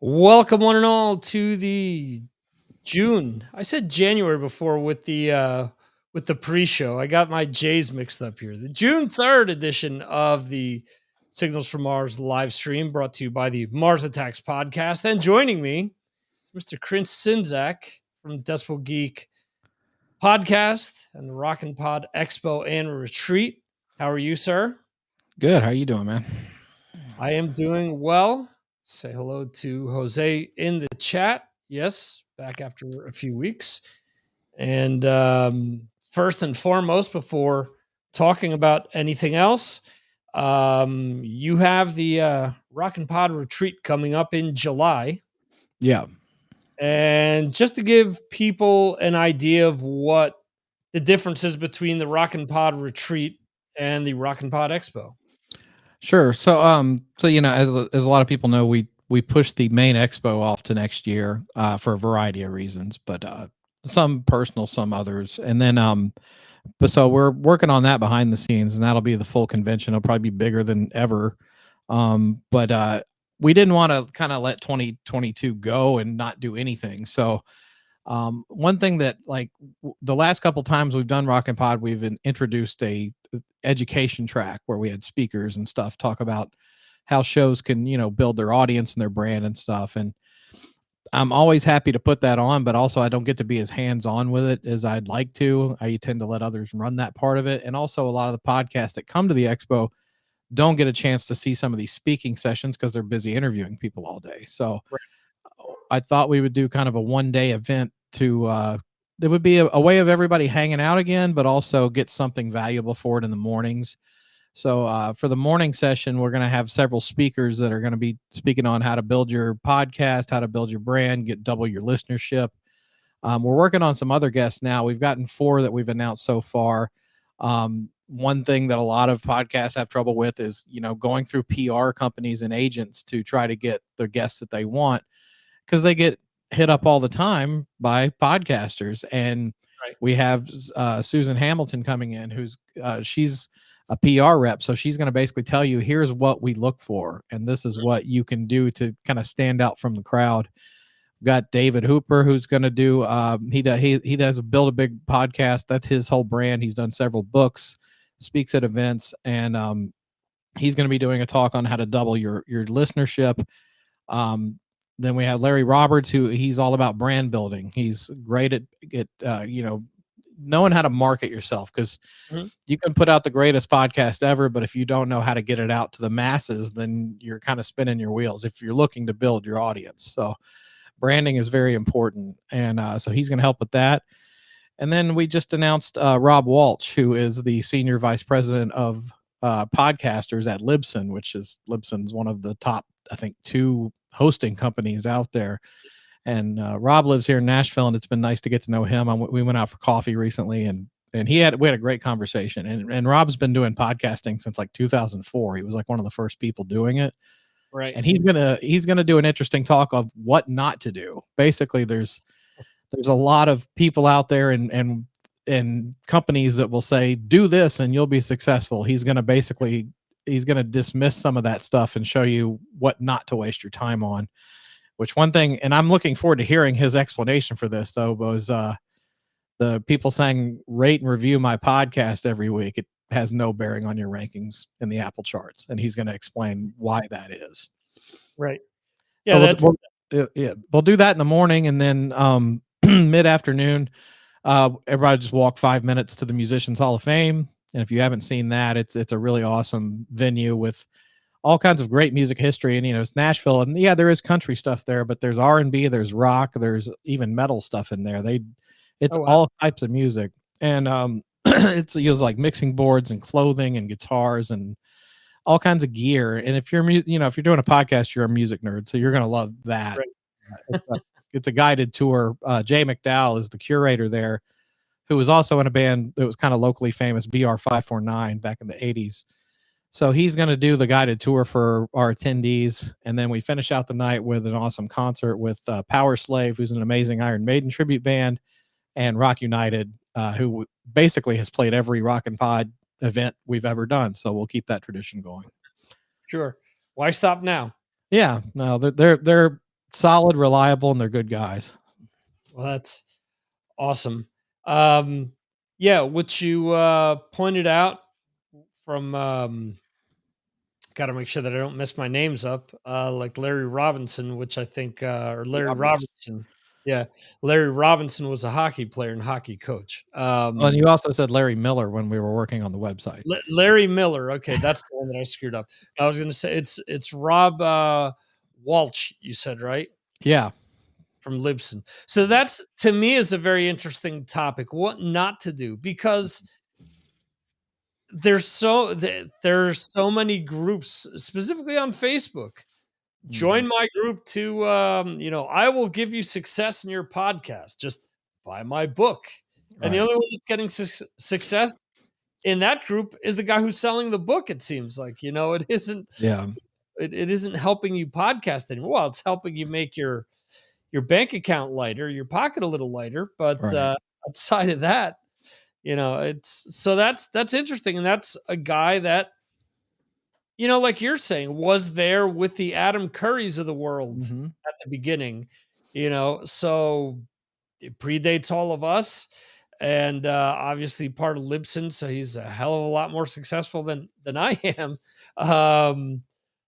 Welcome one and all to the June. I said January before with the pre-show. I got my J's mixed up here. The June 3rd edition of the Signals from Mars live stream brought to you by the Mars Attacks podcast. And joining me is Mr. Czynszak from Decibel Geek podcast and the ROCKNPOD Expo and Retreat. How are you, sir? Good. How you doing, man? I am doing well. Say hello to Jose in the chat. Yes, back after a few weeks. And first and foremost, before talking about anything else, you have the ROCKNPOD Retreat coming up in July. Yeah. And just to give people an idea of what the differences between the ROCKNPOD Retreat and the ROCKNPOD Expo. Sure. So as a lot of people know, we pushed the main expo off to next year for a variety of reasons, but some personal, some others. And then but so we're working on that behind the scenes, and that'll be the full convention. It'll probably be bigger than ever. But we didn't want to kind of let 2022 go and not do anything. So one thing that the last couple times we've done ROCKNPOD, we've introduced a education track where we had speakers and stuff talk about how shows can, build their audience and their brand and stuff. And I'm always happy to put that on, but also I don't get to be as hands-on with it as I'd like to. I tend to let others run that part of it. And also a lot of the podcasts that come to the expo don't get a chance to see some of these speaking sessions because they're busy interviewing people all day. So I thought we would do kind of a one-day event to it would be a way of everybody hanging out again, but also get something valuable for it in the mornings. So for the morning session, we're going to have several speakers that are going to be speaking on how to build your podcast, how to build your brand, double your listenership. We're working on some other guests now. We've gotten 4 that we've announced so far. One thing that a lot of podcasts have trouble with is, going through PR companies and agents to try to get the guests that they want, because they get hit up all the time by podcasters. And we have Susan Hamilton coming in, who's she's a PR rep. So she's going to basically tell you, here's what we look for, and this is what you can do to kind of stand out from the crowd. We've got David Hooper, who's going to do, he does Build a Big Podcast. That's his whole brand. He's done several books, speaks at events, and he's going to be doing a talk on how to double your listenership. Then we have Larry Roberts, who he's all about brand building. He's great at knowing how to market yourself, because you can put out the greatest podcast ever, but if you don't know how to get it out to the masses, then you're kind of spinning your wheels if you're looking to build your audience. So branding is very important. And so he's going to help with that. And then we just announced Rob Walsh, who is the senior vice president of podcasters at Libsyn, which is Libsyn's one of the top, I think, 2 hosting companies out there. And Rob lives here in Nashville, and it's been nice to get to know him. We went out for coffee recently, and we had a great conversation. And Rob's been doing podcasting since like 2004. He was like one of the first people doing it. Right. And he's gonna do an interesting talk of what not to do. Basically, there's a lot of people out there and companies that will say, do this and you'll be successful. He's gonna dismiss some of that stuff and show you what not to waste your time on. Which one thing, and I'm looking forward to hearing his explanation for this, though, was the people saying rate and review my podcast every week. It has no bearing on your rankings in the Apple charts, and he's going to explain why that is. Right. Yeah, so we'll do that in the morning, and then mid-afternoon, everybody just walk 5 minutes to the Musicians Hall of Fame. And if you haven't seen that, it's a really awesome venue with all kinds of great music history. And it's Nashville, and yeah, there is country stuff there, but there's R&B, there's rock, there's even metal stuff in there. It's all types of music, and it's used like mixing boards and clothing and guitars and all kinds of gear. And if you're if you're doing a podcast, you're a music nerd, so you're gonna love that. Right. It's a guided tour. Jay McDowell is the curator there, who was also in a band that was kind of locally famous, BR549, back in the 80s. So he's going to do the guided tour for our attendees. And then we finish out the night with an awesome concert with Power Slave, who's an amazing Iron Maiden tribute band, and Rock United, who basically has played every ROCKNPOD event we've ever done. So we'll keep that tradition going. Sure. Why stop now? Yeah, no, they're solid, reliable, and they're good guys. Well, that's awesome. Yeah, what you pointed out from got to make sure that I don't mess my names up. Like Larry Robinson, which I think, or Larry Roberts. Robertson. Yeah, Larry Robinson was a hockey player and hockey coach. Oh, and you also said Larry Miller when we were working on the website. Larry Miller. Okay, that's the one that I screwed up. I was going to say it's Rob Walsh. You said right Yeah. from Libsyn. So that's to me is a very interesting topic. What not to do because there's so many groups specifically on Facebook. Mhm. Join my group to I will give you success in your podcast. Just buy my book. And the Right. only one that's getting success in that group is the guy who's selling the book. It seems like, it isn't Yeah. it isn't helping you podcast anymore. Well, it's helping you make your bank account lighter, your pocket a little lighter, but Right. outside of that, it's so that's interesting. And that's a guy that, like you're saying, was there with the Adam Currys of the world Mhm. at the beginning, so it predates all of us and obviously part of Libsyn, so he's a hell of a lot more successful than I am. Um,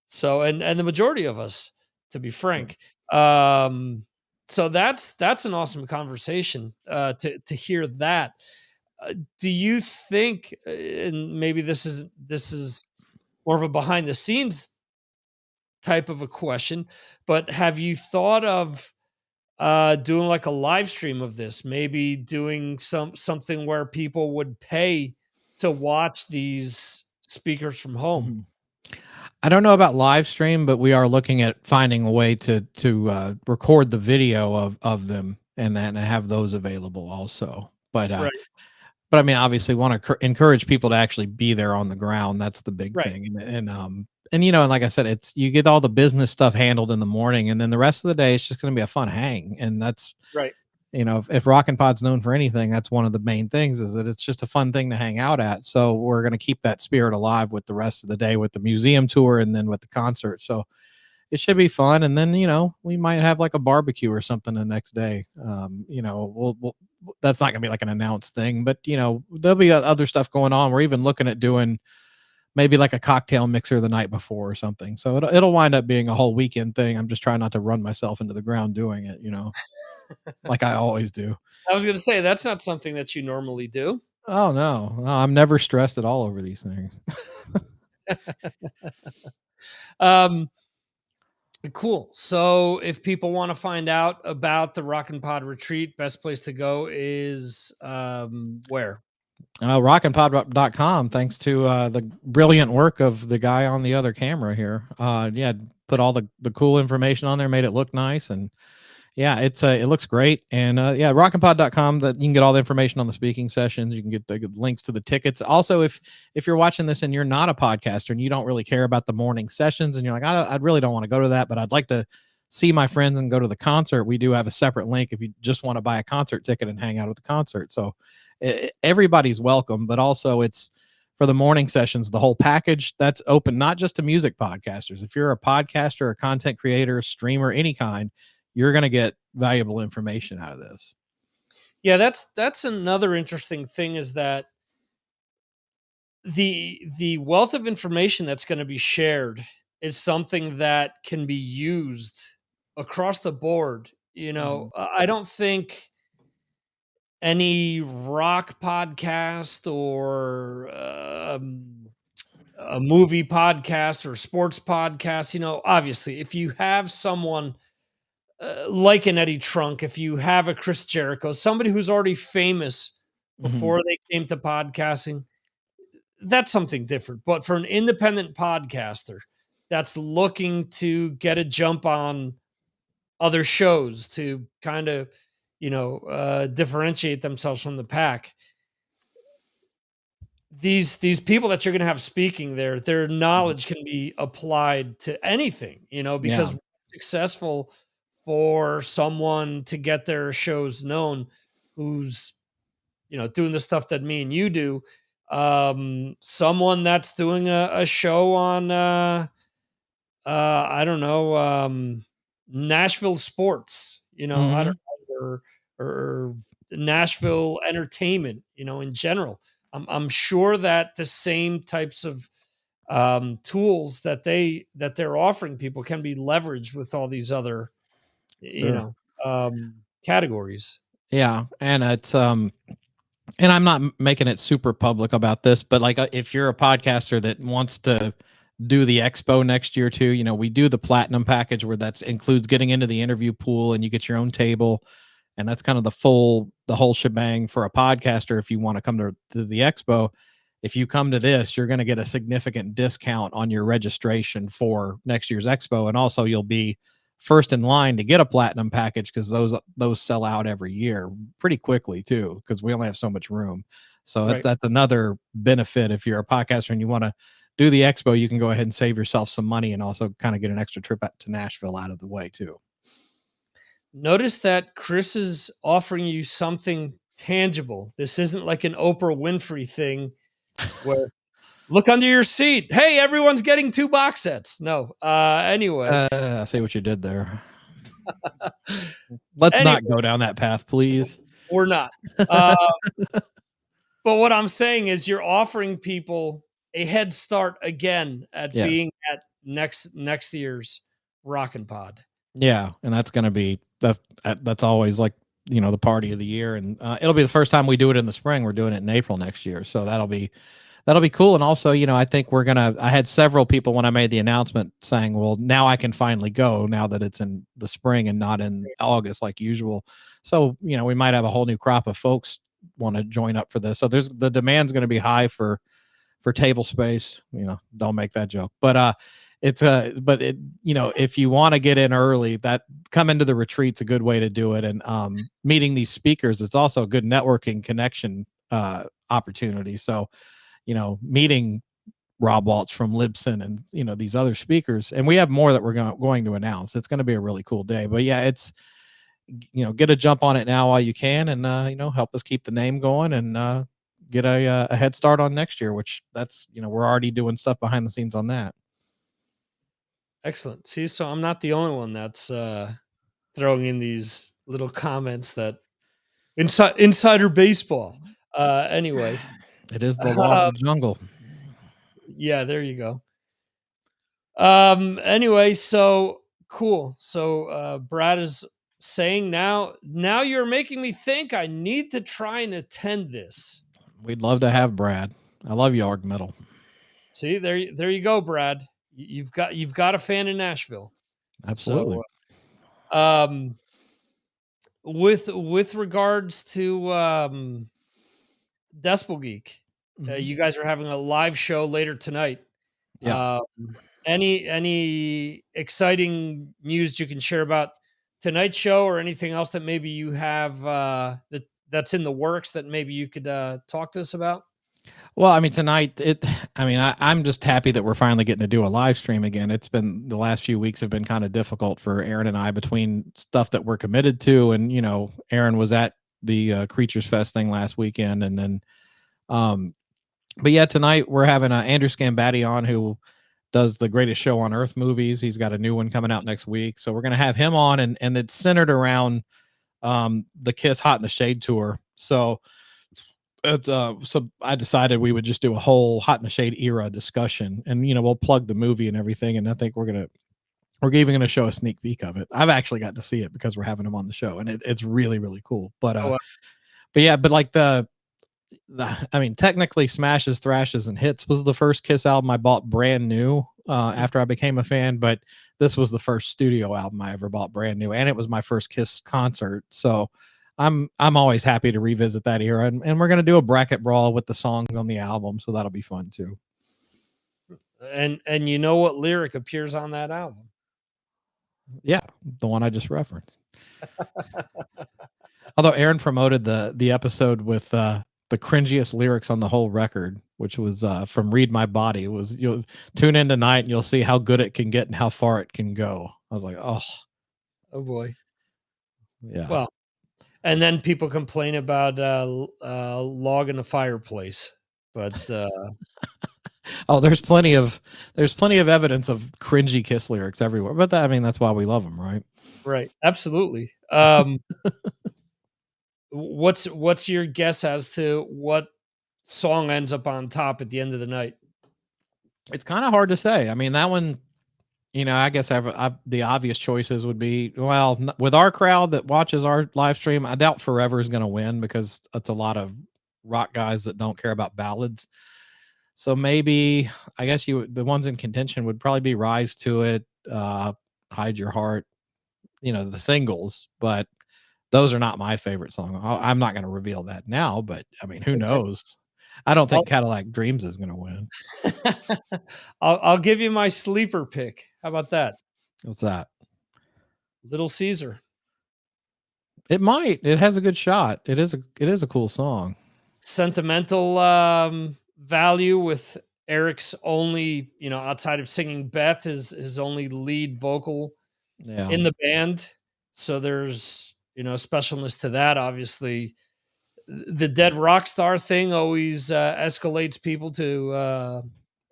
so and the majority of us, to be Right. frank. So that's an awesome conversation to hear that. Do you think, and maybe this is more of a behind the scenes type of a question, but have you thought of doing like a live stream of this, maybe doing something where people would pay to watch these speakers from home? Mhm. I don't know about live stream, but we are looking at finding a way to record the video of them and then have those available also. Right, But I mean, obviously, want to encourage people to actually be there on the ground. That's the big right, thing. And and like I said, it's you get all the business stuff handled in the morning, and then the rest of the day, it's just going to be a fun hang. And that's right. if Rockin' Pod's known for anything, that's one of the main things is that it's just a fun thing to hang out at. So we're going to keep that spirit alive with the rest of the day with the museum tour and then with the concert. So it should be fun. And then, we might have like a barbecue or something the next day. We'll that's not gonna be like an announced thing, but there'll be other stuff going on. We're even looking at doing maybe like a cocktail mixer the night before or something. So it'll wind up being a whole weekend thing. I'm just trying not to run myself into the ground doing it, like I always do. I was going to say that's not something that you normally do. Oh no, I'm never stressed at all over these things. um, cool. So if people want to find out about the Rock and Pod retreat, best place to go is where? RockandPod.com, thanks to the brilliant work of the guy on the other camera here. Yeah, put all the cool information on there, made it look nice, and yeah, it looks great. And yeah, rockandpod.com, that you can get all the information on the speaking sessions. You can get the links to the tickets. Also, if you're watching this and you're not a podcaster and you don't really care about the morning sessions and you're like, I really don't want to go to that, but I'd like to see my friends and go to the concert, we do have a separate link if you just want to buy a concert ticket and hang out at the concert. So everybody's welcome, but also it's for the morning sessions, the whole package that's open, not just to music podcasters. If you're a podcaster, a content creator, streamer, any kind, you're going to get valuable information out of this. Yeah, that's another interesting thing is that the wealth of information that's going to be shared is something that can be used across the board. Mhm. I don't think any rock podcast or a movie podcast or sports podcast, obviously, if you have someone like an Eddie Trunk, if you have a Chris Jericho, somebody who's already famous Mhm. before they came to podcasting, that's something different. But for an independent podcaster that's looking to get a jump on other shows to kind of, differentiate themselves from the pack, these people that you're going to have speaking there, their Mhm. knowledge can be applied to anything, Yeah. because what's successful for someone to get their shows known who's doing the stuff that me and you do, someone that's doing a show on I don't know, Nashville sports, you know, I don't Mhm. know, or Nashville entertainment, you know, in general. I'm sure that the same types of tools that they're offering people can be leveraged with all these other, you Sure. know, categories. Yeah, and it's and I'm not making it super public about this, but like if you're a podcaster that wants to do the expo next year too, you know, we do the platinum package where that includes getting into the interview pool and you get your own table, and that's kind of the whole shebang for a podcaster. If you want to come to the expo, if you come to this, you're going to get a significant discount on your registration for next year's expo, and also you'll be first in line to get a platinum package because those sell out every year pretty quickly too, because we only have so much room. So Right. that's another benefit. If you're a podcaster and you want to do the expo, you can go ahead and save yourself some money and also kind of get an extra trip out to Nashville out of the way too. Notice that Chris is offering you something tangible. This isn't like an Oprah Winfrey thing where look under your seat. Hey, everyone's getting 2 box sets. No. Anyway. I see what you did there. Let's Anyway, not go down that path, please. we're not. Uh, but what I'm saying is you're offering people a head start again at Yes. being at next year's Rockin' Pod. Yeah, and that's going to be that's always like, you know, the party of the year, and it'll be the first time we do it in the spring. We're doing it in April next year, so that'll be cool. And also, you know, I think I had several people when I made the announcement saying, well, now I can finally go now that it's in the spring and not in August like usual. So, you know, we might have a whole new crop of folks want to join up for this. So the demand's going to be high for table space. You know, don't make that joke. But it, you know, if you want to get in early, that come into the retreat's a good way to do it. And meeting these speakers, it's also a good networking connection opportunity. So, you know, meeting Rob Walsh from Libsyn and, you know, these other speakers. And we have more that we're going to announce. It's going to be a really cool day. But yeah, it's, you know, get a jump on it now while you can, and, you know, help us keep the name going and get a head start on next year, which that's, you know, we're already doing stuff behind the scenes on that. Excellent. See, so I'm not the only one that's throwing in these little comments that insider baseball. Anyway, It is the law of uh, the jungle. yeah, there you go. Anyway, so cool. So Brad is saying now you're making me think I need to try and attend this. We'd love to have Brad. I love Yarg Metal. See, there you go, Brad. You've got a fan in Nashville. Absolutely. So with regards to Decibel Geek, Mhm. you guys are having a live show later tonight. Yeah. Um, any exciting news you can share about tonight's show, or anything else that maybe you have that's in the works that maybe you could talk to us about? Well, I mean, tonight, I'm just happy that we're finally getting to do a live stream again. It's been the last few weeks have been kind of difficult for Aaron and I between stuff that we're committed to. And, you know, Aaron was at the Creatures Fest thing last weekend. And then, um, but yeah, tonight we're having Andrew Scambatti on, who does the Greatest Show on Earth movies. He's got a new one coming out next week. So we're going to have him on, and it's centered around the Kiss Hot in the Shade tour. So, so I decided we would just do a whole Hot in the Shade era discussion, and, you know, we'll plug the movie and everything. And I think we're even gonna show a sneak peek of it. I've actually got to see it because we're having him on the show, and it's really really cool. Oh, But yeah, but like I mean, technically, Smashes, Thrashes, and Hits was the first Kiss album I bought brand new after I became a fan. But this was the first studio album I ever bought brand new, and it was my first Kiss concert. So I'm always happy to revisit that era, and we're gonna do a bracket brawl with the songs on the album, so that'll be fun too. and you know what lyric appears on that album? Yeah, the one I just referenced. Although Aaron promoted the episode with the cringiest lyrics on the whole record, which was from "Read My Body." It was, you'll tune in tonight and you'll see how good it can get and how far it can go. I was like, oh Oh boy. yeah. Well, and then people complain about log in the fireplace, but Oh, there's plenty of evidence of cringy Kiss lyrics everywhere. But I mean, that's why we love them, right? Right. Absolutely. What's your guess as to what song ends up on top at the end of the night? It's kind of hard to say. I mean, that one, I guess the obvious choices would be, well, with our crowd that watches our live stream, I doubt Forever is going to win because it's a lot of rock guys that don't care about ballads. So maybe, I guess the ones in contention would probably be Rise to It, Hide Your Heart, the singles, but those are not my favorite song. I'm not going to reveal that now, but I mean, who Okay. knows? I don't I'll think Cadillac Dreams is going to win. I'll give you my sleeper pick. How about that? What's that? Little Caesar. It might. It has a good shot. It is a cool song. Sentimental value with Eric's only, outside of singing Beth, his only lead vocal Yeah. in the band. So there's, specialness to that. Obviously, the dead rock star thing always escalates people to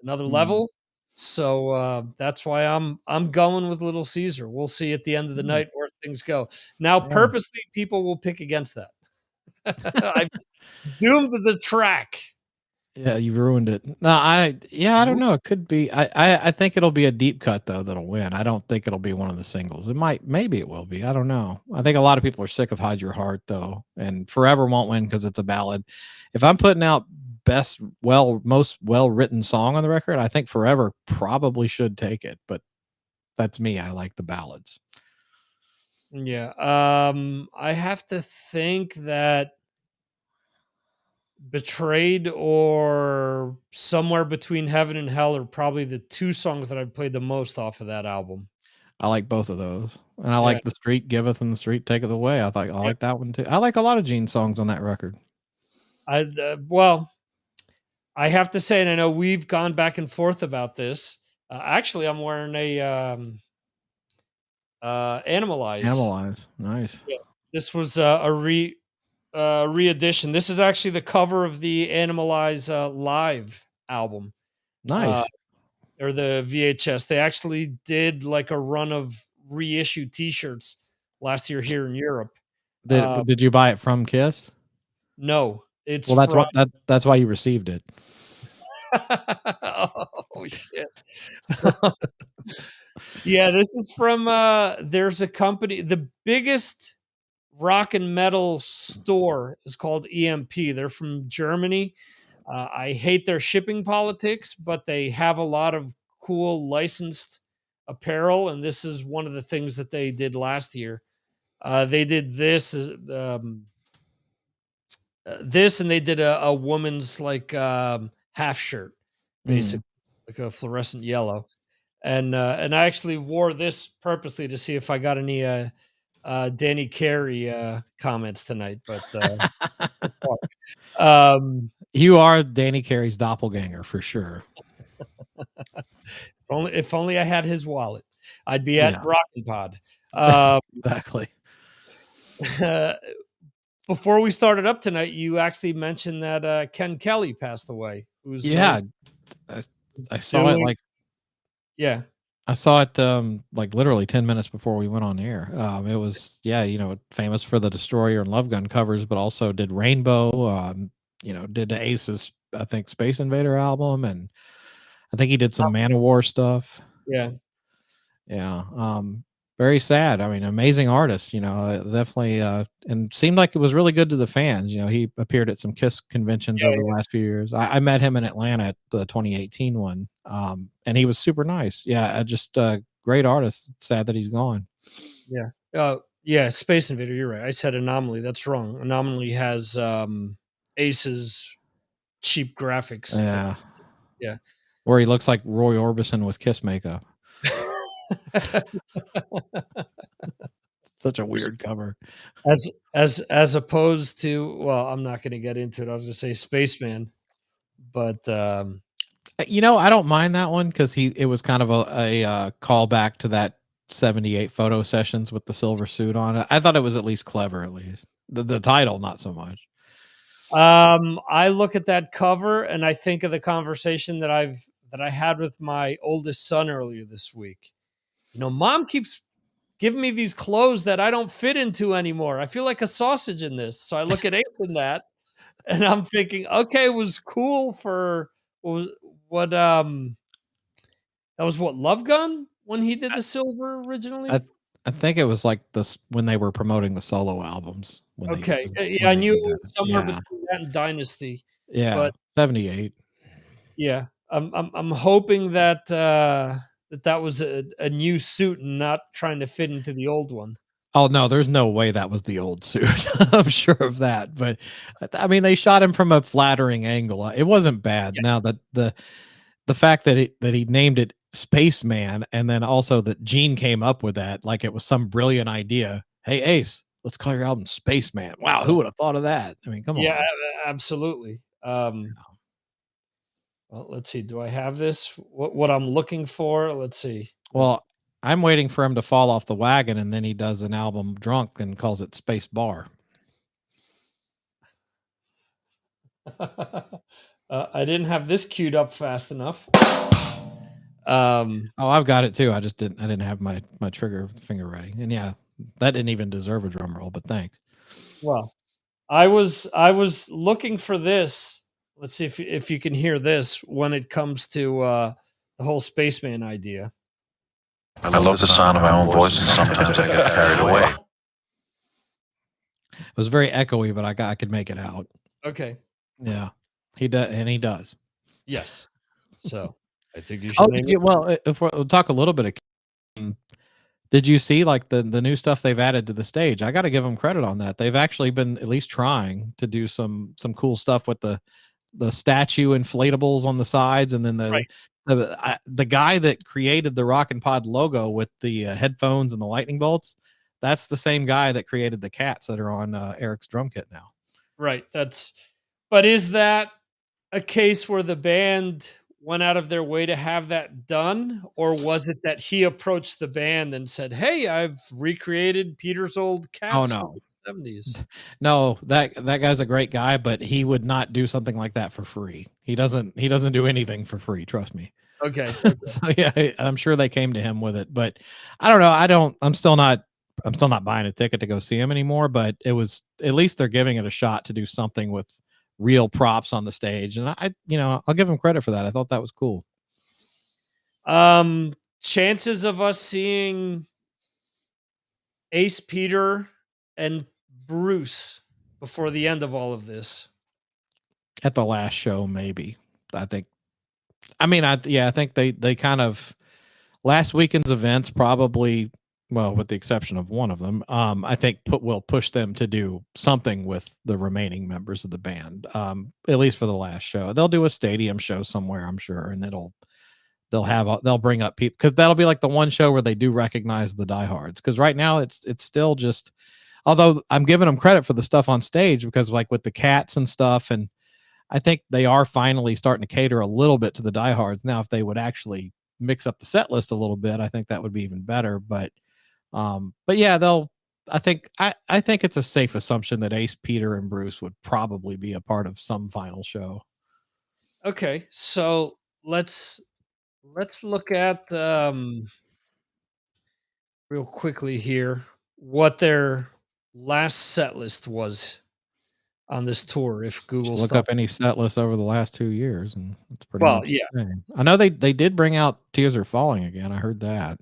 another Mm. level. So that's why I'm going with Little Caesar. We'll see at the end of the Mm. night where things go. Now, Yeah. purposely, people will pick against that. I've doomed the track. Yeah, you ruined it. No, I don't know. It could be. I think it'll be a deep cut though that'll win. I don't think it'll be one of the singles. Maybe it will be. I don't know. I think a lot of people are sick of Hide Your Heart though, and Forever won't win because it's a ballad. If I'm putting out most well written song on the record, I think Forever probably should take it. But that's me. I like the ballads. Yeah. I have to think that Betrayed or Somewhere Between Heaven and Hell are probably the two songs that I've played the most off of that album. I like both of those, and I Yeah. like The Street Giveth and The Street Taketh Away. I Yeah. like that one too. I like a lot of Gene songs on that record. Well, I have to say, and I know we've gone back and forth about this. Actually, I'm wearing a Animalize. Animalize, nice, Yeah. This was re-edition. This is actually the cover of the Animalize live album. Uh, nice. or the VHS. They actually did like a run of reissue T-shirts last year here in Europe. Did you buy it from Kiss? No, it's Well, that's from. what that's why you received it. Oh shit! Yeah, this is from. There's a company. The biggest rock and metal store is called EMP. They're from Germany. I hate their shipping politics, but they have a lot of cool licensed apparel, and this is one of the things that they did last year. They did this, and they did a woman's like half shirt, Mm. basically like a fluorescent yellow, and I actually wore this purposely to see if I got any Danny Carey comments tonight, but um, You are Danny Carey's doppelganger for sure. if only I had his wallet, I'd be at Yeah, ROCKNPOD. Um, exactly. before we started up tonight, you actually mentioned that Ken Kelly passed away, who's one of Yeah, I, I saw it doing like yeah. like literally 10 minutes before we went on air. It was famous for the Destroyer and Love Gun covers, but also did Rainbow. Did the Aces, I think, Space Invader album, and I think he did some Manowar stuff. Yeah. Yeah. Very sad. I mean, amazing artist, definitely, and seemed like it was really good to the fans. He appeared at some Kiss conventions Yeah, over the last few years. I met him in Atlanta at the 2018 one. And he was super nice. Yeah. Just a great artist. It's sad that he's gone. yeah. Yeah, Space Invader, you're right. I said Anomaly, that's wrong. Anomaly has, Ace's cheap graphics thing. Yeah. Yeah. Where he looks like Roy Orbison with Kiss makeup. Such a weird cover. As opposed to, well, I'm not gonna get into it, I'll just say Spaceman, but, I don't mind that one because it was kind of a callback to that 78 photo sessions with the silver suit on it. I thought it was at least clever, at least. The title, not so much. I look at that cover and I think of the conversation that I had with my oldest son earlier this week. Mom keeps giving me these clothes that I don't fit into anymore. I feel like a sausage in this. So I look at Ace in that and I'm thinking, okay, it was cool for what was what that was what Love Gun when he did the silver I originally? I think it was like this when they were promoting the solo albums Okay. Yeah, when I they knew did it that. was somewhere Yeah. between that and Dynasty. Yeah. But 78. yeah, I'm hoping that that was a new suit and not trying to fit into the old one. Oh, no, there's no way that was the old suit. I'm sure of that, but, I mean, they shot him from a flattering angle. It wasn't bad. Yeah. Now that the fact that he named it Spaceman, and then also that Gene came up with that, like it was some brilliant idea. "Hey, Ace, let's call your album Spaceman." Wow, who Yeah. would have thought of that? I mean, come Yeah, on. absolutely. Well, let's see. Do I have this? What I'm looking for? Let's see. No. Well, I'm waiting for him to fall off the wagon, and then he does an album drunk and calls it Space Bar. I didn't have this queued up fast enough. Um, Oh, I've got it too. I didn't have my trigger finger ready. And yeah, that didn't even deserve a drum roll, but thanks. well, I was looking for this. Let's see if you can hear this when it comes to the whole spaceman idea. I love the sound of my own voice, and sometimes I get carried away. It was very echoey, but I could make it out. Okay. Yeah. He does, and he does. Yes. So I think you Oh, should name did you, well, if we'll talk a little bit of did you see like the new stuff they've added to the stage? I got to give them credit on that. They've actually been at least trying to do some cool stuff with the statue inflatables on the sides, and then right. the guy that created the Rock and Pod logo with the headphones and the lightning bolts. That's the same guy that created the cats that are on Eric's drum kit now. Right. But is that a case where the band went out of their way to have that done, or was it that he approached the band and said, "Hey, I've recreated Peter's old Oh cats from no, the '70s"? no, that guy's a great guy, but he would not do something like that for free. He doesn't do anything for free. Trust me. Okay. So yeah, I'm sure they came to him with it, but I don't know. I'm still not buying a ticket to go see him anymore, but it was at least they're giving it a shot to do something with real props on the stage. And I'll give him credit for that. I thought that was cool. Chances of us seeing Ace, Peter, and Bruce before the end of all of this. At the last show, maybe. I think I think they kind of last weekend's events probably, well, with the exception of one of them, I think will push them to do something with the remaining members of the band, at least for the last show. They'll do a stadium show somewhere, I'm sure, and they'll bring up people because that'll be like the one show where they do recognize the diehards. Because right now it's still just, although I'm giving them credit for the stuff on stage because like with the cats and stuff, and I think they are finally starting to cater a little bit to the diehards now. If they would actually mix up the set list a little bit, I think that would be even better. But yeah, I think it's a safe assumption that Ace, Peter, and Bruce would probably be a part of some final show. Okay, so let's look at real quickly here what their last set list was on this tour. If Just Google look up stops. any set list over the last 2 years, and it's pretty Well, much yeah, the same. I know they did bring out Tears Are Falling again. I heard that.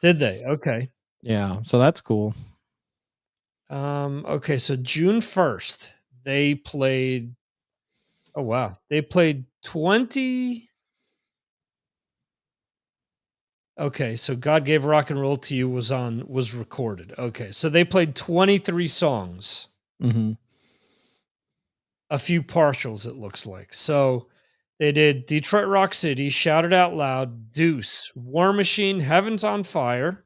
did they? Okay. Yeah, so that's cool. Okay, so June 1st, they played. Oh wow, they played 20. Okay, so God Gave Rock and Roll to You was recorded. Okay, so they played 23 songs, Mm-hmm. a few partials it looks like. So they did Detroit Rock City, Shout It Out Loud, Deuce, War Machine, Heaven's on Fire,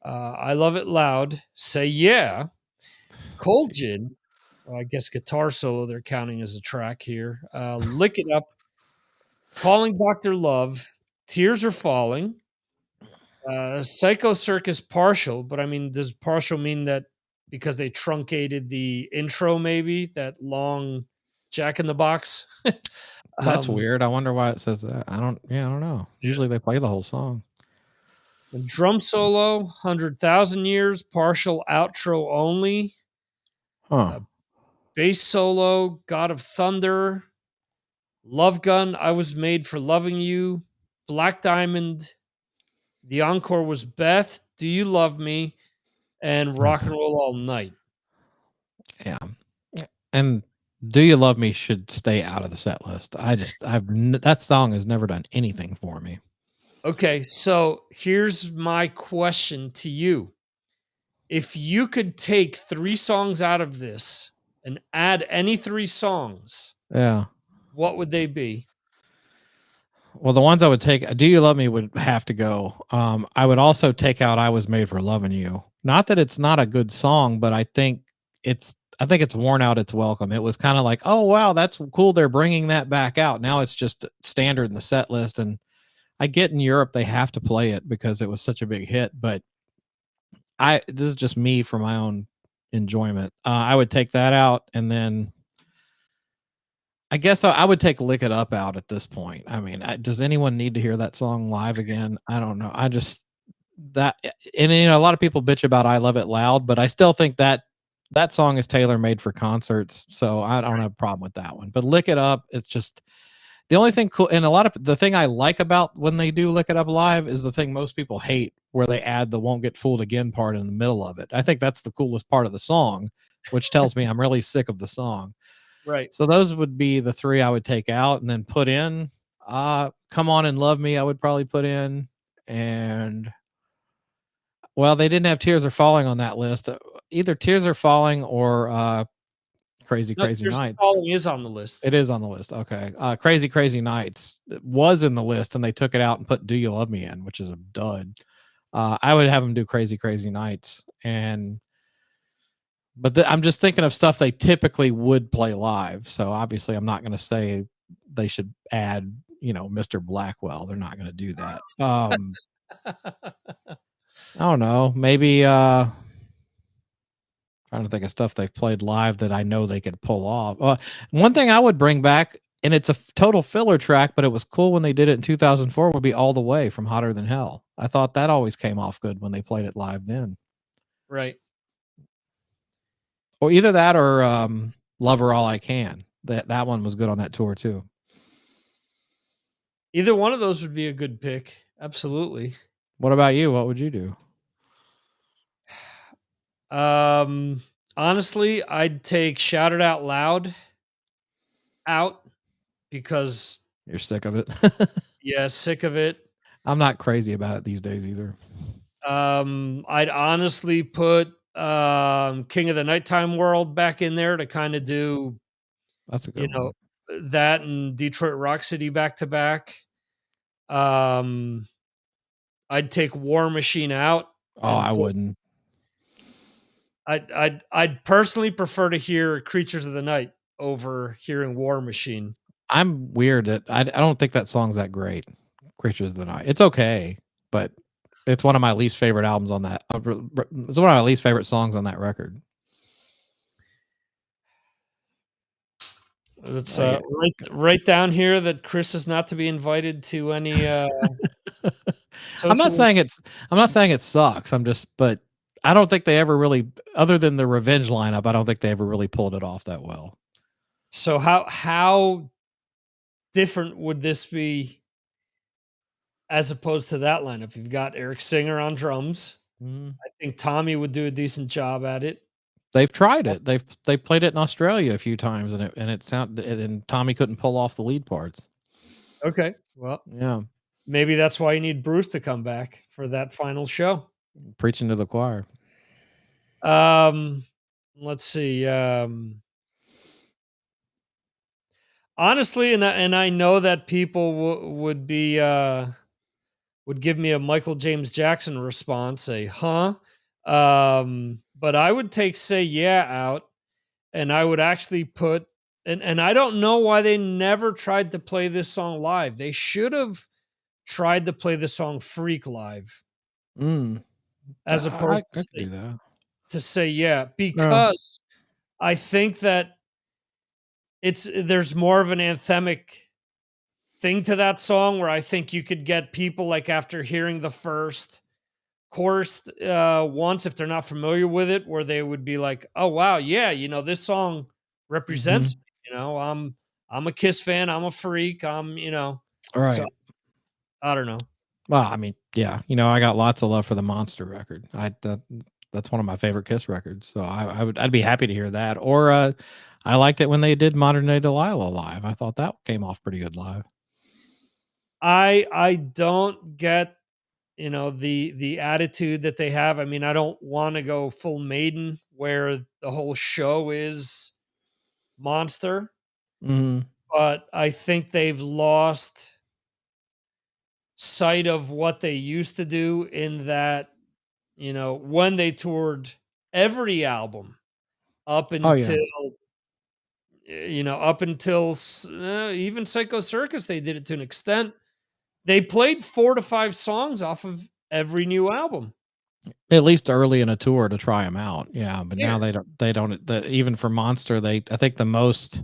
I Love It Loud, Say Yeah, Cold Gin, well, I guess guitar solo they're counting as a track here. Lick It Up, Calling Dr. Love, Tears Are Falling, Psycho Circus partial, but I mean, does partial mean that because they truncated the intro, maybe that long Jack in the Box. That's weird. I wonder why it says that. I don't know. Usually they play the whole song. The drum solo, 100,000 Years, partial outro only. Huh. Bass solo, God of Thunder, Love Gun, I Was Made for Loving You, Black Diamond, the encore was Beth, Do You Love Me, and Rock and Roll All Night. Yeah. And Do You Love Me should stay out of the set list. That song has never done anything for me. Okay, so here's my question to you. If you could take 3 songs out of this and add any 3 songs, Yeah. what would they be? Well, the ones I would take, Do You Love Me would have to go. I would also take out I Was Made for Loving You. Not that it's not a good song, but I think it's worn out its welcome. It was kind of like, oh wow, that's cool. They're bringing that back out. Now it's just standard in the set list. And I get in Europe, they have to play it because it was such a big hit, but this is just me for my own enjoyment. I would take that out, and then I guess I would take Lick It Up out at this point. I mean, does anyone need to hear that song live again? I don't know. And a lot of people bitch about I Love It Loud, but I still think that song is tailor-made for concerts, so I don't have a problem with that one. But Lick It Up, it's just the only thing cool, and the thing I like about when they do Lick It Up live is the thing most people hate, where they add the Won't Get Fooled Again part in the middle of it. I think that's the coolest part of the song, which tells me I'm really sick of the song. Right. So those would be the 3 I would take out and then put in. Come On and Love Me, I would probably put in. And well, they didn't have Tears Are Falling on that list. Either Tears Are Falling or Crazy Nights. Falling is on the list. It is on the list. Okay. Crazy Nights was in the list, and they took it out and put Do You Love Me in, which is a dud. I would have them do Crazy Nights. But I'm just thinking of stuff they typically would play live. So obviously I'm not going to say they should add, Mr. Blackwell. They're not going to do that. I don't know. Maybe trying to think of stuff they've played live that I know they could pull off. One thing I would bring back, and it's a total filler track, but it was cool when they did it in 2004, would be All the Way from Hotter Than Hell. I thought that always came off good when they played it live then. Right. Or either that or Love Her All I Can. That one was good on that tour too. Either one of those would be a good pick. Absolutely. What about you? What would you do? Honestly, I'd take Shout It Out Loud out because you're sick of it. Yeah, sick of it. I'm not crazy about it these days either. I'd honestly put King of the Nighttime World back in there to kind of do, that's a good one. That and Detroit Rock City back to back. I'd take War Machine out. Oh, I wouldn't. I'd personally prefer to hear Creatures of the Night over hearing War Machine. I'm weird that I don't think that song's that great. Creatures of the Night. It's okay, but it's one of my least favorite albums on that. It's one of my least favorite songs on that record. It's right down here that Chris is not to be invited to any. I'm not saying it sucks. But I don't think they ever really, other than the Revenge lineup, I don't think they ever really pulled it off that well. So how different would this be as opposed to that lineup? You've got Eric Singer on drums. Mm-hmm. I think Tommy would do a decent job at it. They've tried it. They played it in Australia a few times, and Tommy couldn't pull off the lead parts. Okay, well, yeah, maybe that's why you need Bruce to come back for that final show. Preaching to the choir. Let's see. Honestly, and I know that people would give me a Michael James Jackson response, but I would take Say Yeah out, and I would actually put and I don't know why they never tried to play this song live. They should have tried to play the song Freak live. As opposed to Say Yeah, because I think that there's more of an anthemic thing to that song where I think you could get people like after hearing the first chorus once, if they're not familiar with it, where they would be like, "Oh wow, yeah, this song represents me, I'm a Kiss fan, I'm a freak, so Right. I don't know. Well, I mean, yeah, I got lots of love for the Monster record. That's one of my favorite Kiss records. So I'd be happy to hear that. Or I liked it when they did Modern Day Delilah live. I thought that came off pretty good live. I don't get the attitude that they have. I mean, I don't want to go full Maiden where the whole show is Monster, Hmm. but I think they've lost sight of what they used to do in that, when they toured every album up Oh yeah. until even Psycho Circus, they did it to an extent. They played 4 to 5 songs off of every new album. At least early in a tour to try them out. Yeah, but Yeah. now even for Monster, I think the most,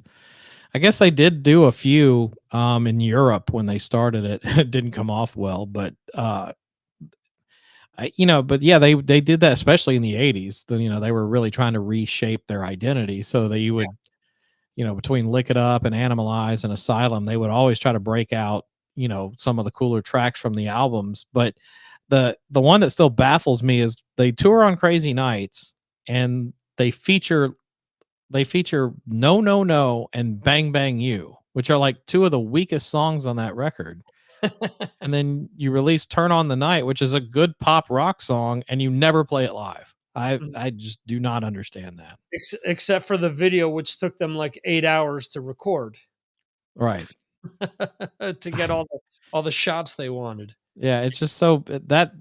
I guess they did do a few in Europe when they started it. It didn't come off well, but but yeah, they did that especially in the 80s. They were really trying to reshape their identity, so that you would, between Lick It Up and Animalize and Asylum, they would always try to break out, some of the cooler tracks from the albums. But the one that still baffles me is they tour on Crazy Nights and they feature No No No and Bang Bang You, which are like two of the weakest songs on that record. And then you release Turn on the Night, which is a good pop rock song, and you never play it live. I just do not understand that. Except for the video, which took them like 8 hours to record Right. to get all the shots they wanted. Yeah, it's just so that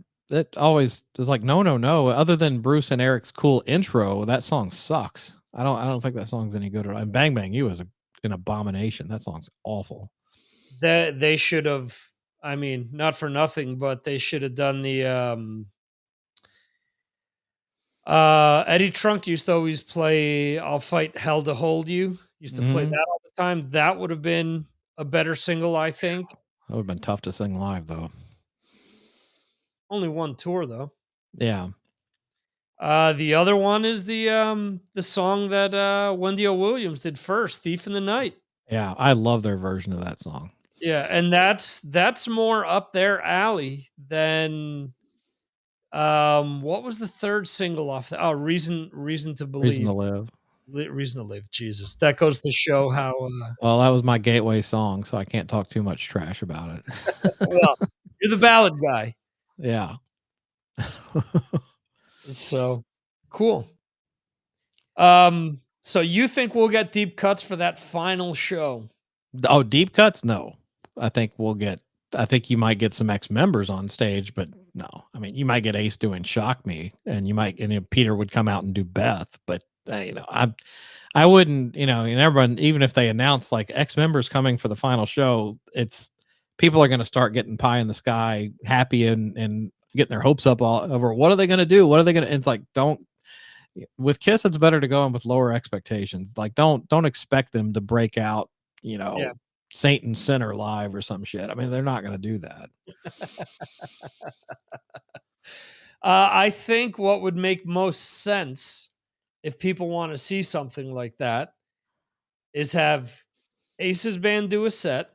always is like no no no. Other than Bruce and Eric's cool intro, that song sucks. I don't think that song's any good. And Bang Bang You is an abomination. That song's awful. That they should have, I mean, not for nothing, but they should have done the Eddie Trunk used to always play I'll Fight Hell to Hold You. Used to play Mhm. that all the time. That would have been a better single, I think. That would have been tough to sing live though. Only one tour though. Yeah. The other one is the song that Wendy O. Williams did first, Thief in the Night. Yeah, I love their version of that song. Yeah, and that's more up their alley than what was the third single off the Reason to Reason to Believe. Live. Reason to Live, Jesus. That goes to show how Well, that was my gateway song, so I can't talk too much trash about it. well, you're the ballad guy. Yeah. So, cool. So you think we'll get deep cuts for that final show? Oh, deep cuts? No. I think you might get some ex-members on stage, but no. I mean, you might get Ace doing Shock Me, and Peter would come out and do Beth, but I wouldn't, and everyone, even if they announce like ex-members coming for the final show, it's people are going to start getting pie in the sky, happy and getting their hopes up all over. What are they going to do? What are they going to? It's like, with Kiss, it's better to go in with lower expectations. Like, don't expect them to break out, Yeah. Saint and Sinner live or some shit. I mean, they're not going to do that. I think what would make most sense if people want to see something like that is have Ace's band do a set,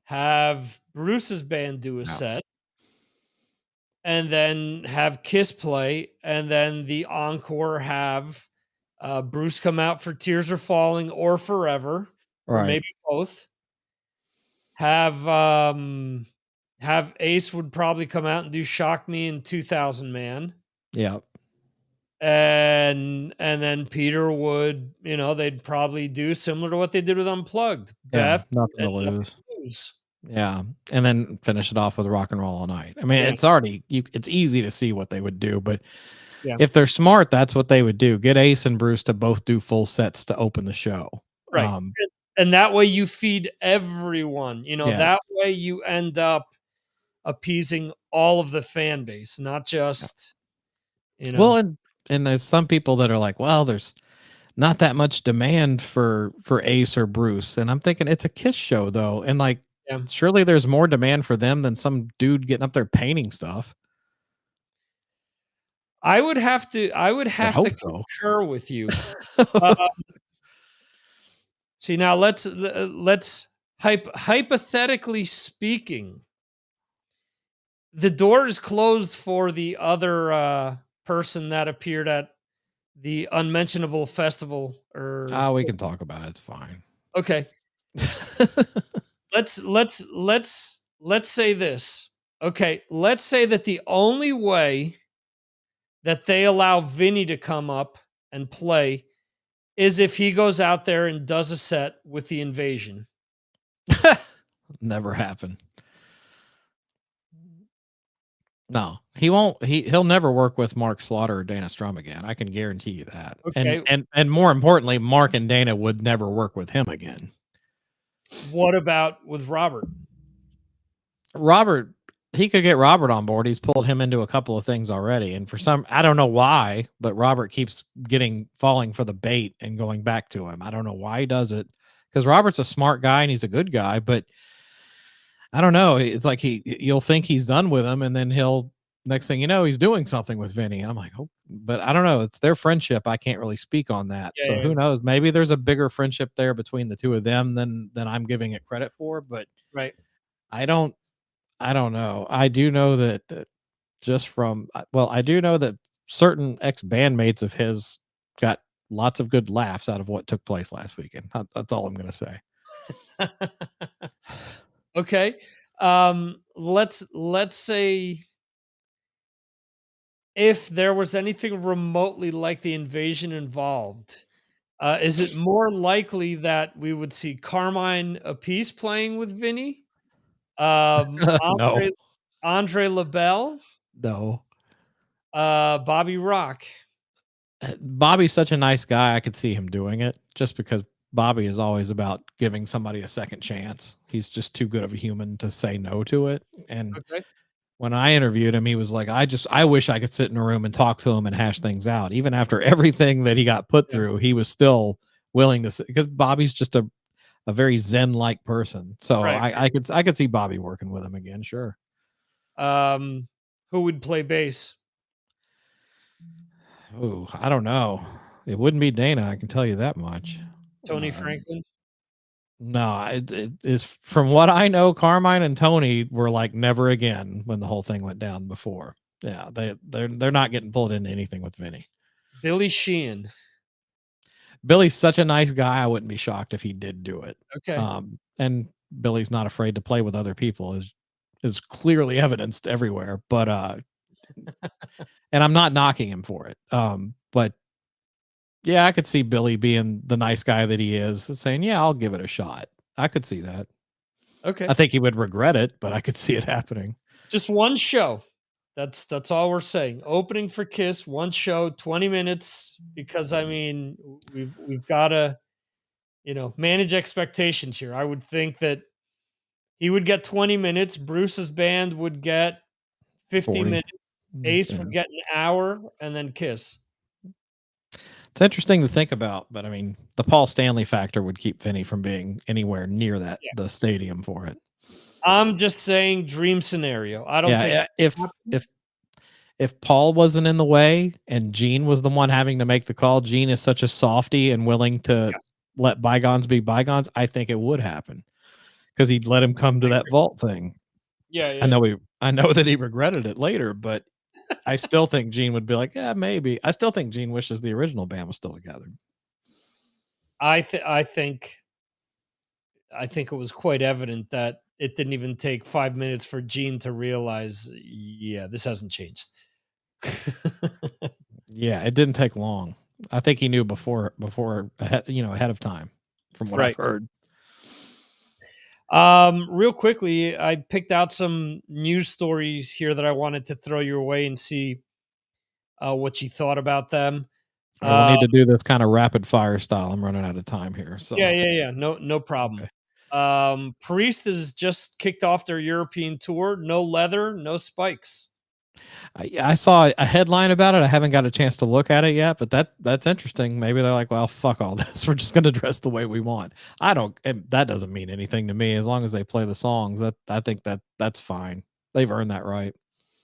have Bruce's band do a Yeah. set, and then have Kiss play, and then the encore have Bruce come out for Tears Are Falling or Forever, or Right. maybe both. Have Ace would probably come out and do Shock Me in 2000 Man. Yeah. And then Peter would, they'd probably do similar to what they did with Unplugged. Yeah. Beth Nothing to and Nothing lose. to Lose. Yeah, and then finish it off with Rock and Roll All Night. I mean, Yeah. it's already it's easy to see what they would do, but Yeah. if they're smart, that's what they would do. Get Ace and Bruce to both do full sets to open the show. Right. And that way you feed everyone, Yeah. that way you end up appeasing all of the fan base, not just, Well, and there's some people that are like, well, there's not that much demand for Ace or Bruce. And I'm thinking it's a Kiss show though, and like Yeah. surely there's more demand for them than some dude getting up there painting stuff. I would have to I hope so. concur with you. Uh, see, now let's hypothetically speaking, the door is closed for the other person that appeared at the unmentionable festival or We can talk about it. It's fine. okay. Let's say this. Okay, let's say that the only way that they allow Vinny to come up and play is if he goes out there and does a set with the Invasion. Never happen. No, he won't. He'll never work with Mark Slaughter or Dana Strum again. I can guarantee you that. Okay. And more importantly, Mark and Dana would never work with him again. What about with Robert? Robert, he could get Robert on board. He's pulled him into a couple of things already, and for some, I don't know why, but Robert keeps falling for the bait and going back to him. I don't know why he does it, because Robert's a smart guy and he's a good guy, but I don't know. It's like you'll think he's done with him, and then next thing you know, he's doing something with Vinny. And I'm like, oh, but I don't know. It's their friendship. I can't really speak on that. Yeah, So yeah. who knows? Maybe there's a bigger friendship there between the two of them than I'm giving it credit for. But Right. I don't know. I do know that I do know that certain ex bandmates of his got lots of good laughs out of what took place last weekend. That's all I'm going to say. Okay. Let's say if there was anything remotely like the Invasion involved, is it more likely that we would see Carmine Appice playing with Vinny? No, Andre LaBelle? no. Bobby Rock? Bobby's such a nice guy. I could see him doing it just because Bobby is always about giving somebody a second chance. He's just too good of a human to say no to it. And Okay. when I interviewed him, he was like, I wish I could sit in a room and talk to him and hash things out. Even after everything that he got put Yeah. through, he was still willing to, because Bobby's just a very Zen-like person. So Right. I could see Bobby working with him again. Sure. Who would play bass? Oh, I don't know. It wouldn't be Dana. I can tell you that much. Tony Franklin? No, it is from what I know, Carmine and Tony were like never again when the whole thing went down before. Yeah, they're not getting pulled into anything with Vinny. Billy Sheehan? Billy's such a nice guy. I wouldn't be shocked if he did do it. Okay. And Billy's not afraid to play with other people is clearly evidenced everywhere. But and I'm not knocking him for it. But yeah, I could see Billy being the nice guy that he is, saying, "Yeah, I'll give it a shot." I could see that. Okay. I think he would regret it, but I could see it happening. Just one show. That's all we're saying. Opening for Kiss, one show, 20 minutes, because I mean, we've got to, manage expectations here. I would think that he would get 20 minutes, Bruce's band would get 50 40. minutes, Ace Yeah. would get an hour, and then Kiss. It's interesting to think about, but I mean, the Paul Stanley factor would keep Vinny from being anywhere near that the stadium for it. I'm just saying dream scenario. I don't think if Paul wasn't in the way and Gene was the one having to make the call, Gene is such a softy and willing to let bygones be bygones, I think it would happen because he'd let him come to that vault thing. Yeah. I know that he regretted it later, but I still think Gene would be like, yeah, maybe. I still think Gene wishes the original band was still together. I think it was quite evident that it didn't even take 5 minutes for Gene to realize, yeah, this hasn't changed. Yeah, it didn't take long. I think he knew before ahead of time, from what I've heard. Real quickly, I picked out some news stories here that I wanted to throw your way and see what you thought about them. We'll need to do this kind of rapid fire style. I'm running out of time here. So yeah. No problem. Okay. Priest has just kicked off their European tour. No leather, no spikes. I saw a headline about it. I haven't got a chance to look at it yet, but that's interesting. Maybe they're like, well, fuck all this. We're just going to dress the way we want. I don't. That doesn't mean anything to me as long as they play the songs. I think that's fine. They've earned that right.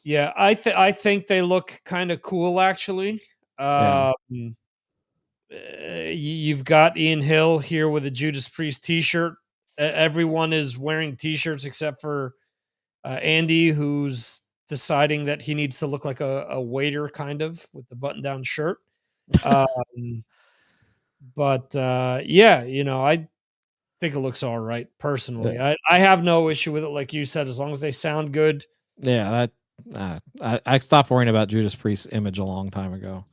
Yeah, I think they look kind of cool actually. Yeah. You've got Ian Hill here with a Judas Priest T-shirt. Everyone is wearing T-shirts except for Andy, who's deciding that he needs to look like a waiter, kind of, with the button-down shirt. Um, but yeah, I think it looks all right personally. Yeah. I have no issue with it, like you said, as long as they sound good. Yeah. I stopped worrying about Judas Priest's image a long time ago.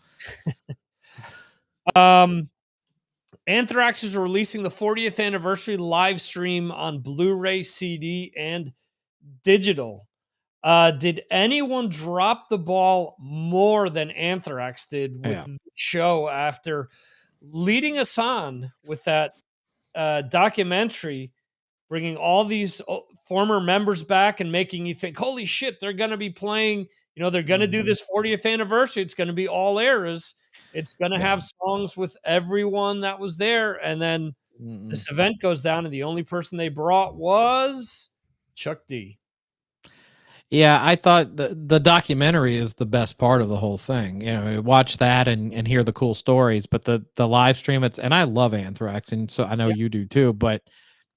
Anthrax is releasing the 40th anniversary live stream on Blu-ray, CD, and digital. Did anyone drop the ball more than Anthrax did with Yeah. the show after leading us on with that documentary, bringing all these former members back and making you think, holy shit, they're going to be playing, they're going to do Mhm. this 40th anniversary. It's going to be all eras. It's going to Yeah. have songs with everyone that was there. And then Mm-mm. this event goes down, and the only person they brought was Chuck D. Yeah, I thought the documentary is the best part of the whole thing. Watch that and hear the cool stories. But the live stream, and I love Anthrax, and so I know Yeah. you do too. But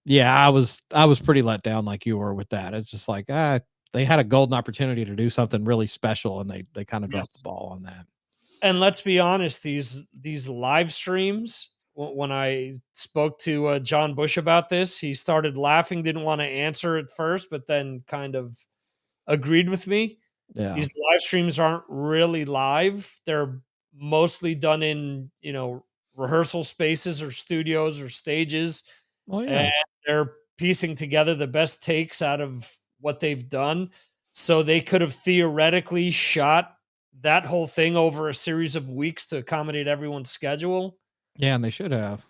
yeah, I was pretty let down like you were with that. It's just like they had a golden opportunity to do something really special, and they kind of dropped the Yes. ball on that. And let's be honest, these live streams, when I spoke to John Bush about this, he started laughing, didn't want to answer at first, but then kind of agreed with me. Yeah. These live streams aren't really live. They're mostly done in, rehearsal spaces or studios or stages, Well, and yeah. they're piecing together the best takes out of what they've done. So they could have theoretically shot that whole thing over a series of weeks to accommodate everyone's schedule. Yeah, and they should have.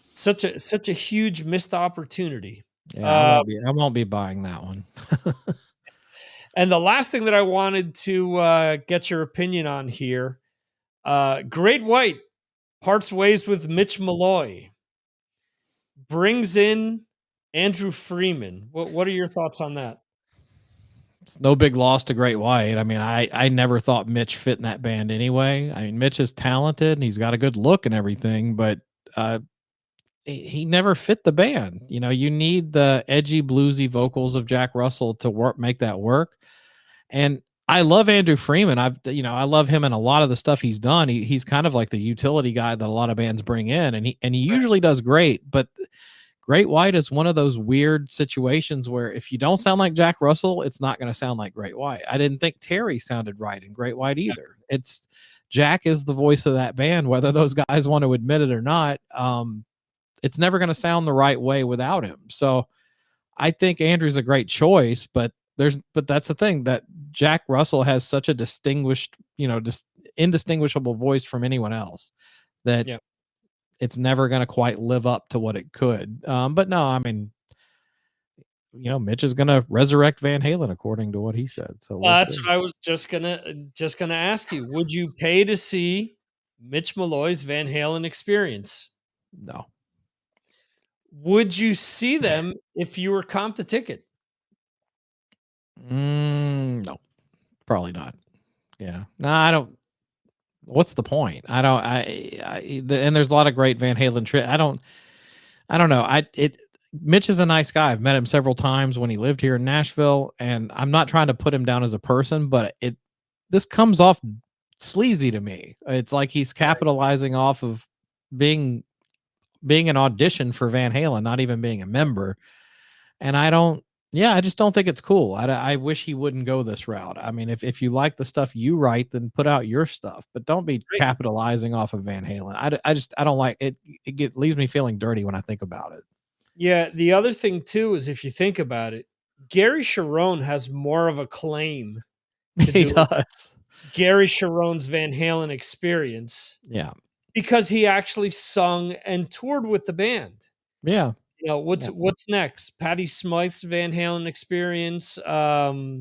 Such a huge missed opportunity. Yeah, I Uh, won't be buying that one. and the last thing that I wanted to get your opinion on here, Great White parts ways with Mitch Malloy, brings in Andrew Freeman. What are your thoughts on that? It's no big loss to Great White. I mean, I never thought Mitch fit in that band anyway. I mean, Mitch is talented and he's got a good look and everything, but he never fit the band. You need the edgy bluesy vocals of Jack Russell to make that work. And I love Andrew Freeman. I love him in a lot of the stuff he's done. He's kind of like the utility guy that a lot of bands bring in, and he usually does great. But Great White is one of those weird situations where if you don't sound like Jack Russell, it's not going to sound like Great White. I didn't think Terry sounded right in Great White either. It's Jack is the voice of that band, whether those guys want to admit it or not. It's never going to sound the right way without him. So I think Andrew's a great choice, but that's the thing, that Jack Russell has such a distinguished, just indistinguishable voice from anyone else that Yeah. it's never going to quite live up to what it could. But no, I mean, Mitch is going to resurrect Van Halen according to what he said. So That's what I was just gonna ask you. Would you pay to see Mitch Malloy's Van Halen experience? No. Would you see them if you were comp the ticket? No, probably not. Yeah. No, I don't. What's the point? I don't. And there's a lot of great Van Halen. I don't know. Mitch is a nice guy. I've met him several times when he lived here in Nashville, and I'm not trying to put him down as a person, but this comes off sleazy to me. It's like he's capitalizing off of being an audition for Van Halen, not even being a member. And I just don't think it's cool. I wish he wouldn't go this route. I mean, if you like the stuff you write, then put out your stuff, but don't be Great. capitalizing off of Van Halen. I don't like it. It leaves me feeling dirty when I think about it. Yeah, the other thing too is if you think about it, Gary Cherone has more of a claim to He do does. Gary Cherone's Van Halen experience Yeah. because he actually sung and toured with the band. Yeah. You know, Yeah. what's next? Patty Smyth's Van Halen experience. You know,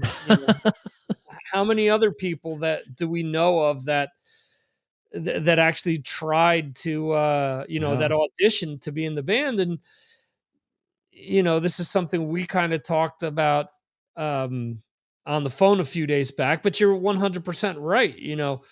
how many other people that do we know of that that actually tried to you know, Yeah. that auditioned to be in the band? And you know, this is something we kind of talked about um on the phone a few days back, but you're 100% right. You know,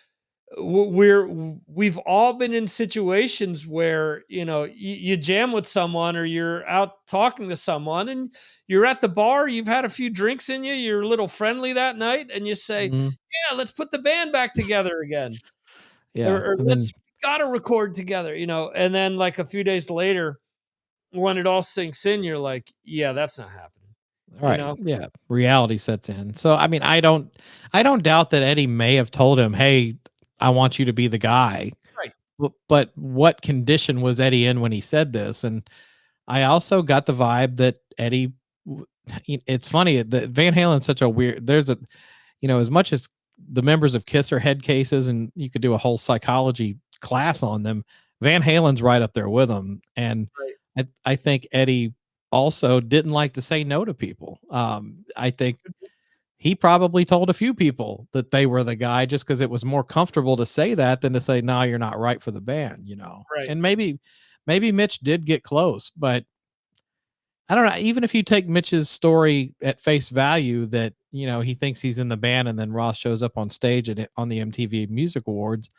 we've all been in situations where, you know, you jam with someone or you're out talking to someone and you're at the bar, you've had a few drinks in you, you're a little friendly that night, and you say, Mhm. yeah, let's put the band back together again, Yeah. or And then let's gotta record together, you know. And then like a few days later, when it all sinks in, you're like, yeah, that's not happening, you right. know. Yeah. Reality sets in. So I mean, I don't doubt that Eddie may have told him, "Hey, I want you to be the guy." Right. But what condition was Eddie in when he said this? And I also got the vibe that Eddie it's funny that Van Halen's such a weird there's a as much as the members of Kiss are head cases and you could do a whole psychology class on them, Van Halen's right up there with them. And Right. I think Eddie also didn't like to say no to people. I think he probably told a few people that they were the guy just because it was more comfortable to say that than to say, no, you're not right for the band. Right. And maybe Mitch did get close, but I don't know. Even if you take Mitch's story at face value that, he thinks he's in the band and then Ross shows up on stage on the MTV Music Awards.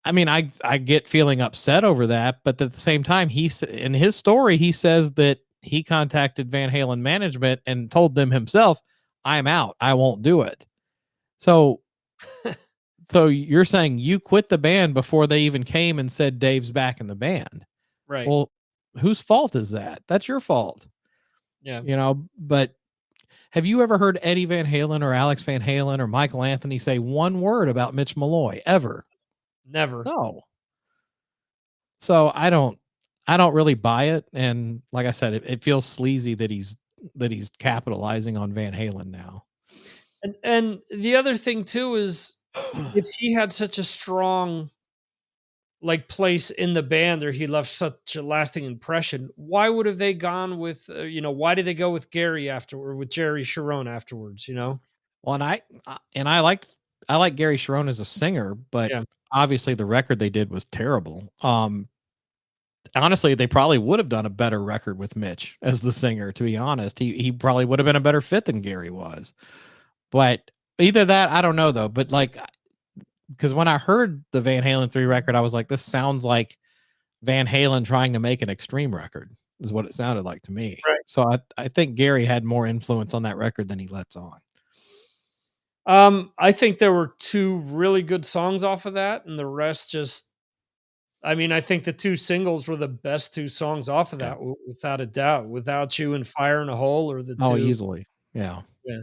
I mean, I get feeling upset over that, but at the same time, in his story, he says that he contacted Van Halen management and told them himself, I'm out. I won't do it. So, so you're saying you quit the band before they even came and said Dave's back in the band. Right. Well, whose fault is that? That's your fault, Yeah. but have you ever heard Eddie Van Halen or Alex Van Halen or Michael Anthony say one word about Mitch Malloy ever? Never. No. So I don't really buy it. And like I said, it feels sleazy that he's capitalizing on Van Halen now. And the other thing too is, if he had such a strong, like, place in the band, or he left such a lasting impression, why would have they gone with, you know, why did they go with Gary afterward, with Jerry Sharon afterwards, you know? Well, and I like Gary Sharon as a singer, but Yeah. obviously the record they did was terrible. Honestly, they probably would have done a better record with Mitch as the singer, to be honest. He probably would have been a better fit than Gary was. But either that, I don't know though. But like, because when I heard the Van Halen 3 record, I was like, this sounds like Van Halen trying to make an extreme record, is what it sounded like to me. Right. So I think Gary had more influence on that record than he lets on. I think there were 2 really good songs off of that, and the rest just, I mean, I think the 2 singles were the best 2 songs off of Yeah. that, without a doubt. Without You and Fire in a Hole are the Oh, 2. easily. Yeah. Yeah.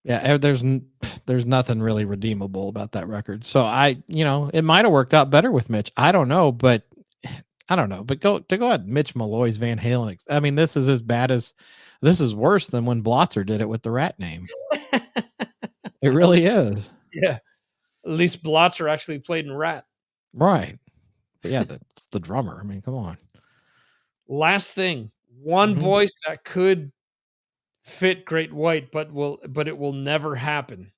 Yeah. There's nothing really redeemable about that record. So it might have worked out better with Mitch. I don't know, but I don't know. But go ahead, Mitch Malloy's Van Halen. I mean, this is worse than when Blotzer did it with the Rat name. It really is. Yeah. At least Blotzer actually played in Rat. Right. But yeah, that's the drummer. I mean, come on. Last thing, one Mhm. voice that could fit Great White, but it will never happen.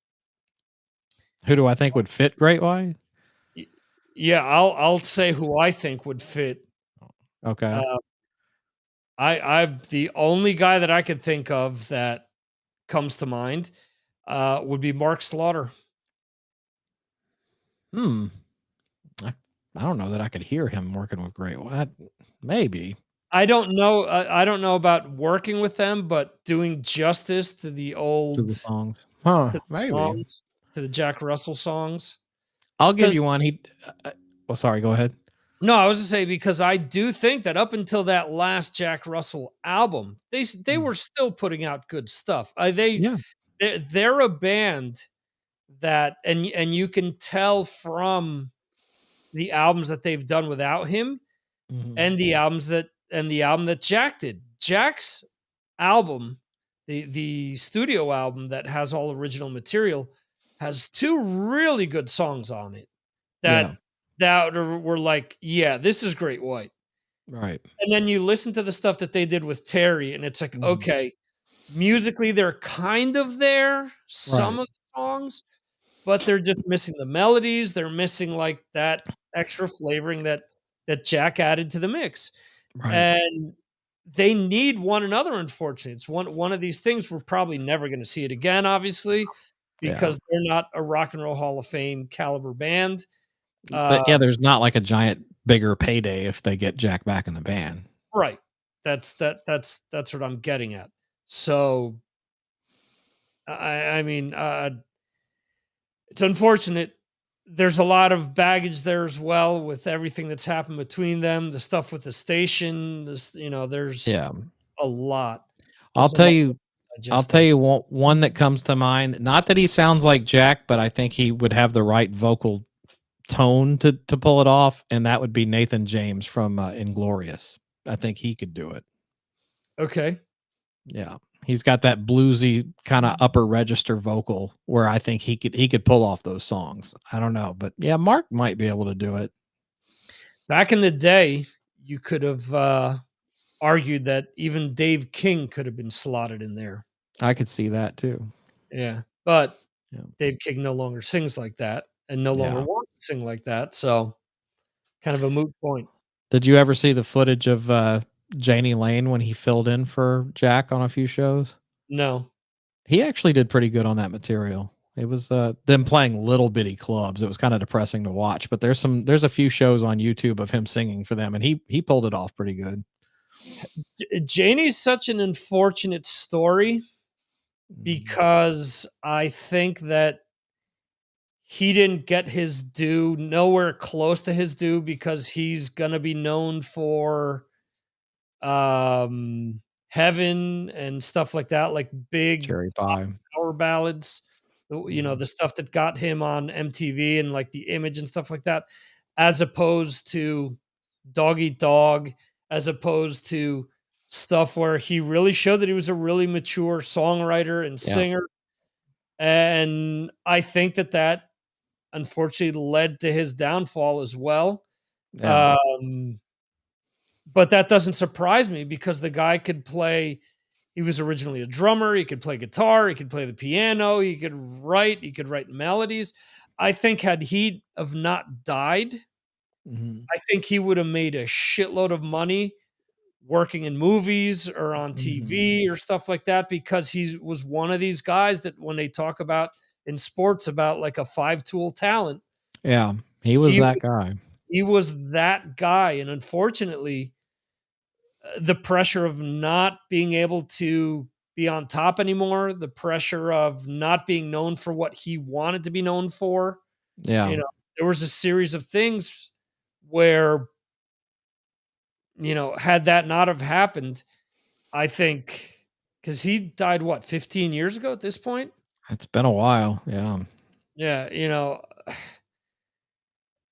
Who do I think would fit Great White? Y Yeah, I'll say who I think would fit. Okay. Uh, I'm the only guy that I could think of that comes to mind, would be Mark Slaughter. Hmm. I, I don't know that I could hear him working with Great White. Maybe I don't know about working with them, but doing justice to the to old, the songs. Huh. to the Maybe. songs, to the Jack Russell songs. I'll give Because you one. Oh, sorry. Go ahead. no, I was to say, because I do think that up until that last Jack Russell album, they Mm. were still putting out good stuff. Yeah. They're a band that, and you can tell from the albums that they've done without him, Mhm. and the album that Jack did. Jack's album, the studio album that has all original material, has 2 really good songs on it Yeah. that were like, yeah, this is Great White. Right. And then you listen to the stuff that they did with Terry, and it's like, okay, musically they're kind of there, some Right. of the songs, but they're just missing the melodies. They're missing like that extra flavoring that Jack added to the mix. Right. And they need one another, unfortunately. It's one of these things we're probably never going to see it again, obviously, Yeah. because they're not a Rock and Roll Hall of Fame caliber band. But yeah, there's not like a giant bigger payday if they get Jack back in the band. Right. That's what I'm getting at. So I mean, it's unfortunate. There's a lot of baggage there as well with everything that's happened between them, the stuff with the station, there's Yeah. a lot. I'll There's a tell lot you to I'll digest tell there. you one that comes to mind. Not that he sounds like Jack, but I think he would have the right vocal tone to pull it off, and that would be Nathan James from Inglorious. I think he could do it. Okay. Yeah. He's got that bluesy kind of upper register vocal where I think he could pull off those songs. I don't know, but yeah, Mark might be able to do it. Back in the day, you could have argued that even Dave King could have been slotted in there. I could see that too. Yeah. But Yeah. Dave King no longer sings like that and no longer Yeah. wants to sing like that. So kind of a moot point. Did you ever see the footage of Janie Lane when he filled in for Jack on a few shows? No. He actually did pretty good on that material. It was them playing little bitty clubs. It was kind of depressing to watch, but there's a few shows on YouTube of him singing for them, and he pulled it off pretty good. Janie's such an unfortunate story Mm-hmm. because I think that he didn't get his due, nowhere close to his due, because he's gonna be known for Heaven and stuff like that, like big Cherry Pie. power ballads. Mhm. The stuff that got him on MTV and like the Image and stuff like that, as opposed to Dog Eat Dog, as opposed to stuff where he really showed that he was a really mature songwriter and Yeah. singer. And I think that unfortunately led to his downfall as well. Yeah. But that doesn't surprise me because the guy could play. He was originally a drummer. He could play guitar. He could play the piano. He could write. He could write melodies. I think had he have not died, Mhm. I think he would have made a shitload of money working in movies or on Mhm. TV or stuff like that, because he was one of these guys that when they talk about in sports about like a five-tool talent, Yeah. He was he that was guy. he was that guy. And unfortunately, the pressure of not being able to be on top anymore, the pressure of not being known for what he wanted to be known for, Yeah. there was a series of things where, had that not have happened, I think, because he died, what, 15 years ago at this point? It's been a while. Yeah. Yeah,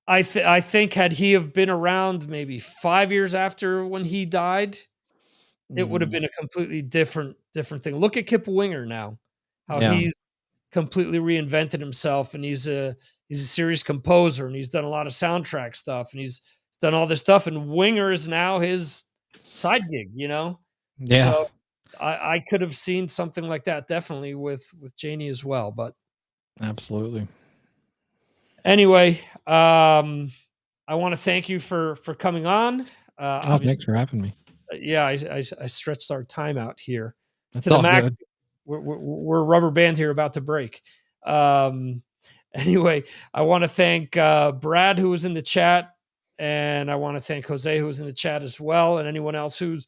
I think had he have been around maybe 5 years after when he died, it would have Mhm. been a completely different thing. Look at Kip Winger now, how Yeah. he's completely reinvented himself, and he's a serious composer, and he's done a lot of soundtrack stuff, and he's done all this stuff, and Winger is now his side gig. Yeah. So I could have seen something like that definitely with Janie as well. But Absolutely. anyway, I want to thank you for coming on. Oh, Obviously, thanks for having me. yeah, I stretched our time out here That's to the all max. good. We're rubber band here, about to break. Um, anyway, I want to thank Brad, who was in the chat, and I want to thank Jose, who was in the chat as well, and anyone else who's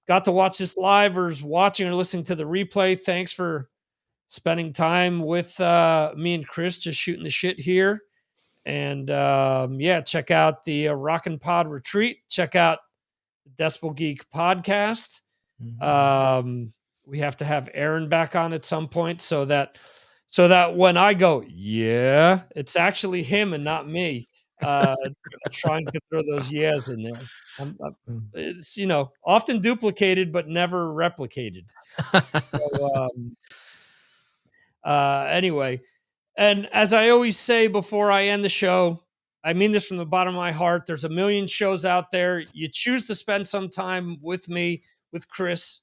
got to watch this live or is watching or listening to the replay. Thanks for spending time with me and Chris, just shooting the shit here. And yeah, check out the ROCKNPOD Retreat. Check out the Decibel Geek podcast. Mhm. We have to have Aaron back on at some point so that when I go, yeah, it's actually him and not me. Trying to throw those yeahs in there. Mm. It's often duplicated but never replicated. So, anyway, and as I always say before I end the show, I mean this from the bottom of my heart. There's a million shows out there. You choose to spend some time with me, with Chris,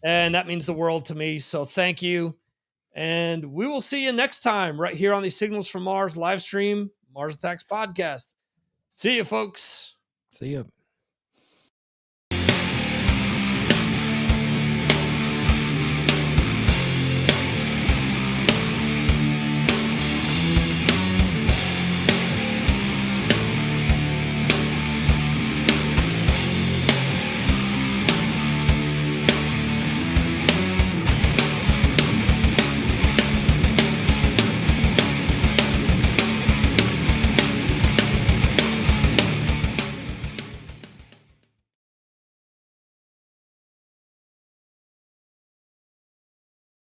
and that means the world to me. So thank you. And we will see you next time right here on the Signals from Mars live stream, Mars Attacks podcast. See you, folks. See you.